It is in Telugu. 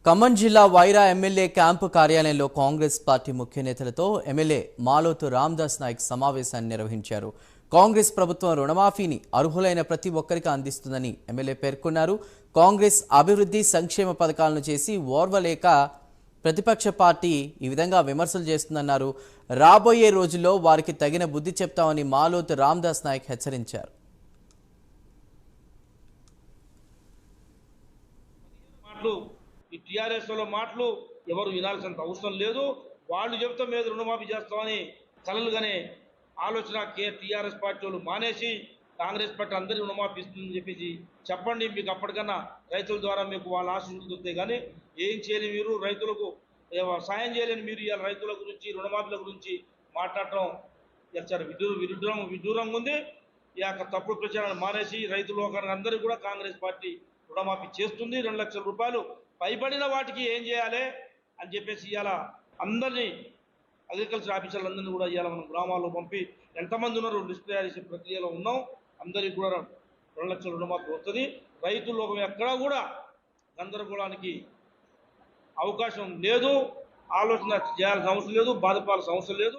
ఖమ్మం జిల్లా వైరా ఎమ్మెల్యే క్యాంపు కార్యాలయంలో కాంగ్రెస్ పార్టీ ముఖ్య నేతలతో ఎమ్మెల్యే మాలోతు రామదాస్ నాయక్ సమావేశాన్ని నిర్వహించారు. కాంగ్రెస్ ప్రభుత్వం రుణమాఫీని అర్హులైన ప్రతి ఒక్కరికి అందిస్తుందని ఎమ్మెల్యే పేర్కొన్నారు. కాంగ్రెస్ అభివృద్ధి సంక్షేమ పథకాలను చేసి ఓర్వలేక ప్రతిపక్ష పార్టీ ఈ విధంగా విమర్శలు చేస్తుందన్నారు. రాబోయే రోజుల్లో వారికి తగిన బుద్ధి చెప్తామని మాలోతు రామదాస్ నాయక్ హెచ్చరించారు. ఈ టీఆర్ఎస్లో మాటలు ఎవరు వినాల్సినంత అవసరం లేదు. వాళ్ళు చెబుతాం మీద రుణమాఫీ చేస్తామని కలలుగానే ఆలోచన టీఆర్ఎస్ పార్టీ వాళ్ళు మానేసి కాంగ్రెస్ పార్టీ అందరి రుణమాఫీ ఇస్తుందని చెప్పేసి చెప్పండి. మీకు అప్పటికన్నా రైతుల ద్వారా మీకు వాళ్ళ ఆశీస్సులు దొరుకుతాయి. కానీ ఏం చేయని మీరు రైతులకు సాయం చేయలేని మీరు ఇవాళ రైతుల గురించి రుణమాఫీల గురించి మాట్లాడటం చాలా విడ్డూరంగా ఉంది. ఈ యొక్క తప్పుడు ప్రచారాన్ని మానేసి రైతులు అందరికీ కూడా కాంగ్రెస్ పార్టీ రుణమాఫీ చేస్తుంది. 2 లక్షల రూపాయలు పైబడిన వాటికి ఏం చేయాలి అని చెప్పేసి ఇవాళ అందరినీ అగ్రికల్చర్ ఆఫీసర్లందరినీ కూడా ఇవాళ మనం గ్రామాల్లో పంపి ఎంతమంది ఉన్నారో లిస్ట్ తయారు చేసే ప్రక్రియలో ఉన్నాం. అందరికీ కూడా 2 లక్షల రుణమాఫీ వస్తుంది. రైతు లోకం ఎక్కడా కూడా గందరగోళానికి అవకాశం లేదు. ఆలోచన చేయాల్సిన అవసరం లేదు. బాధపడాల్సిన అవసరం లేదు.